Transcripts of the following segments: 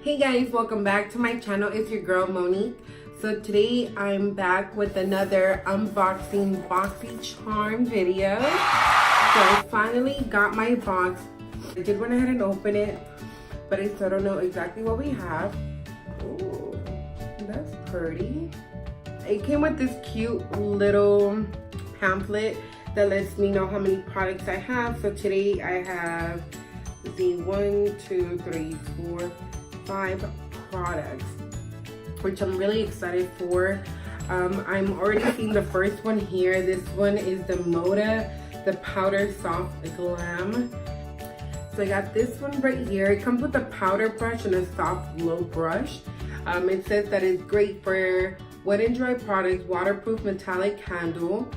Hey guys, welcome back to my channel. It's your girl Monique. So today I'm back with another unboxing Boxycharm video. So I finally got my box. I did went ahead and open it, but I still don't know exactly what we have. Ooh, that's pretty. It came with this cute little pamphlet that lets me know how many products I have. So today I have the 1, 2, 3, 4, 5 products, which I'm really excited for. I'm already seeing the first one here. This one is the Moda, the Powder Soft Glam. So I got this one right here. It comes with a powder brush and a soft glow brush. It says that it's great for wet and dry products, waterproof metallic handle,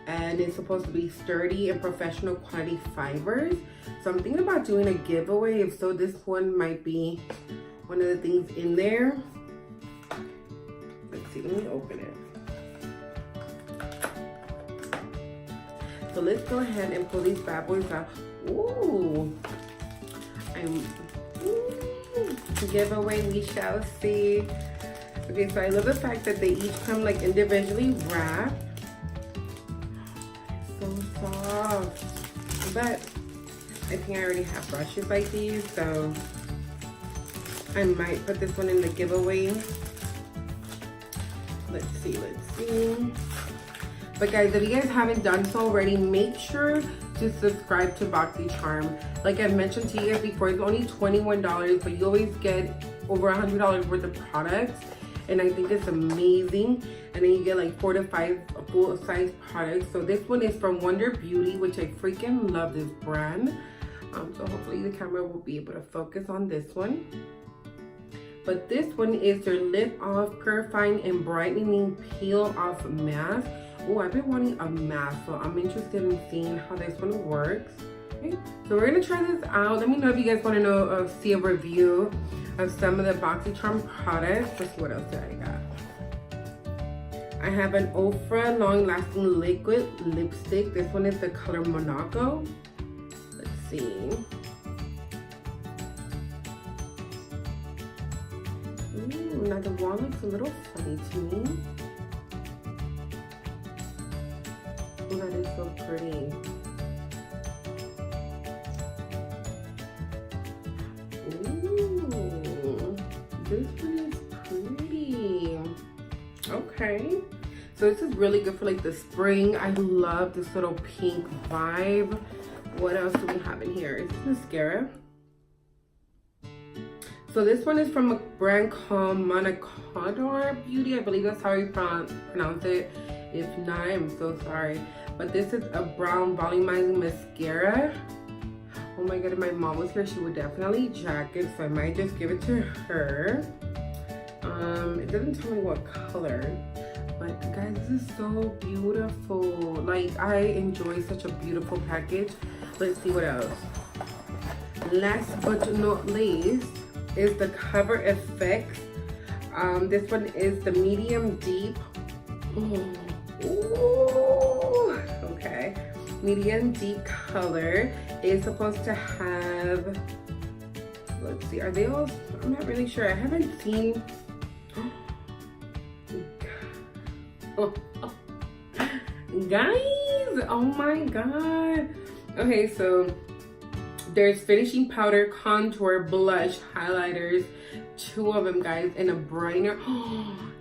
and it's supposed to be sturdy and professional quality fibers. So I'm thinking about doing a giveaway. If so, this one might be one of the things in there. Let's see, let me open it. So let's go ahead and pull these bad boys out. Ooh, giveaway, we shall see. Okay, so I love the fact that they each come like individually wrapped. So soft. But I think I already have brushes like these, so I might put this one in the giveaway. Let's see. But guys, if you guys haven't done so already, make sure to subscribe to Boxycharm. Like I mentioned to you guys before, it's only $21, but you always get over $100 worth of products. And I think it's amazing. And then you get like 4 to 5 full-size products. So this one is from Wonder Beauty, which I freaking love this brand. So hopefully the camera will be able to focus on this one. But this one is their Lift Off Purifying and Brightening Peel Off Mask. Oh, I've been wanting a mask, so I'm interested in seeing how this one works. Okay, so we're gonna try this out. Let me know if you guys want to know, see a review of some of the Boxycharm products. Let's see what else did I got. I have an ultra long lasting liquid lipstick. This one is the color Monaco. Let's see. Ooh, now the wand looks a little funny to me. Oh, that is so pretty. Ooh, this one is pretty. Okay, so this is really good for like the spring. I love this little pink vibe. What else do we have in here? Is this mascara? So this one is from a brand called Moniq-TNEXLQDA Beauty. I believe that's how you pronounce it. If not, I'm so sorry. But this is a brown volumizing mascara. Oh my god, if my mom was here, she would definitely jack it. So I might just give it to her. It doesn't tell me what color. But guys, this is so beautiful. Like, I enjoy such a beautiful package. Let's see what else. Last but not least is the Cover FX. This one is the medium deep. Ooh, okay. Medium deep color. It's supposed to have, let's see, are they all, I'm not really sure. I haven't seen. Guys, oh my god. Okay, so there's finishing powder, contour, blush, highlighters, 2 of them, guys, and a brightener.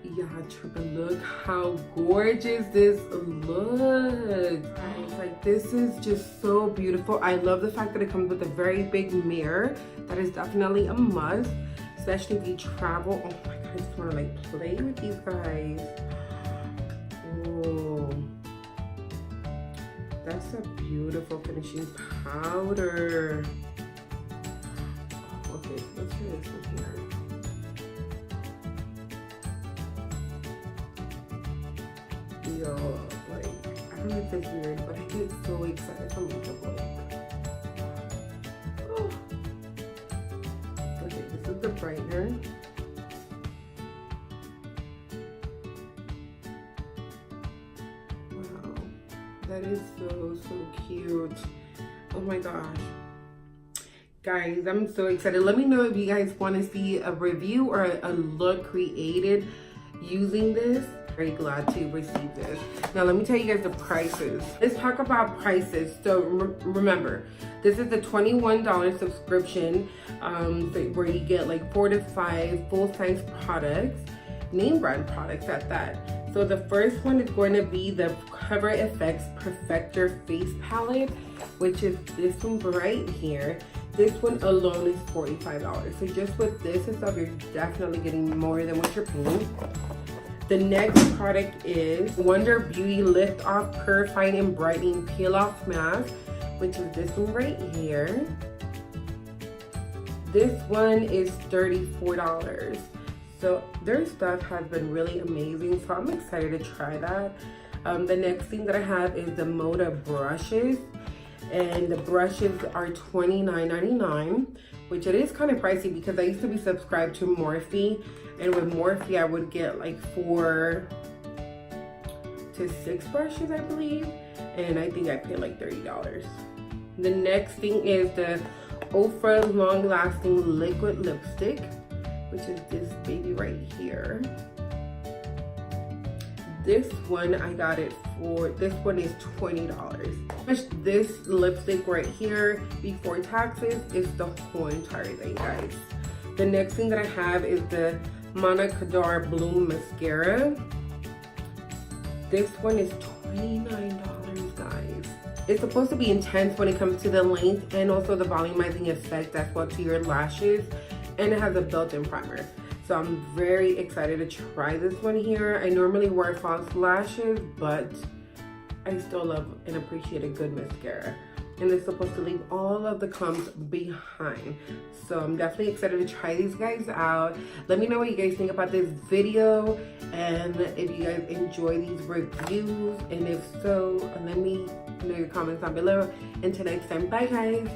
Yeah, triple, look how gorgeous this looks. Guys, like, this is just so beautiful. I love the fact that it comes with a very big mirror. That is definitely a must, especially if you travel. Oh my god, I just want to like play with these guys. Oh, that's a beautiful finishing powder. Oh, okay, let's try this one here. Yo, like, I don't know if it's weird, but I get so excited for makeup. Oh. Okay, this is the brightener. Wow, that is so cute. Oh my gosh. Guys, I'm so excited. Let me know if you guys want to see a review or a look created using this. Very glad to receive this. Now let me tell you guys the prices. Let's talk about prices. So remember, this is the $21 subscription where you get like 4 to 5 full-size products, name brand products at that. So the first one is going to be the Cover FX Perfector Face Palette, which is this one right here. This one alone is $45. So just with this and stuff, you're definitely getting more than what you're paying. The next product is Wonder Beauty Lift Off Purifying and Brightening Peel Off Mask, which is this one right here. This one is $34. So their stuff has been really amazing, so I'm excited to try that. The next thing that I have is the Moda brushes, and the brushes are $29.99, which it is kind of pricey because I used to be subscribed to Morphe, and with Morphe I would get like 4 to 6 brushes, I believe, and I think I paid like $30. The next thing is the Ofra Long Lasting Liquid Lipstick, which is this baby right here. This one I got it for, this one is $20. This lipstick right here before taxes is the whole entire thing, guys. The next thing that I have is the Moniq-TNEXLQDA Bloom Mascara. This one is $29, guys. It's supposed to be intense when it comes to the length and also the volumizing effect as well to your lashes, and it has a built-in primer. So I'm very excited to try this one here. I normally wear false lashes, but I still love and appreciate a good mascara. And it's supposed to leave all of the clumps behind. So I'm definitely excited to try these guys out. Let me know what you guys think about this video, and if you guys enjoy these reviews, and if so, let me know your comments down below. Until next time, bye guys.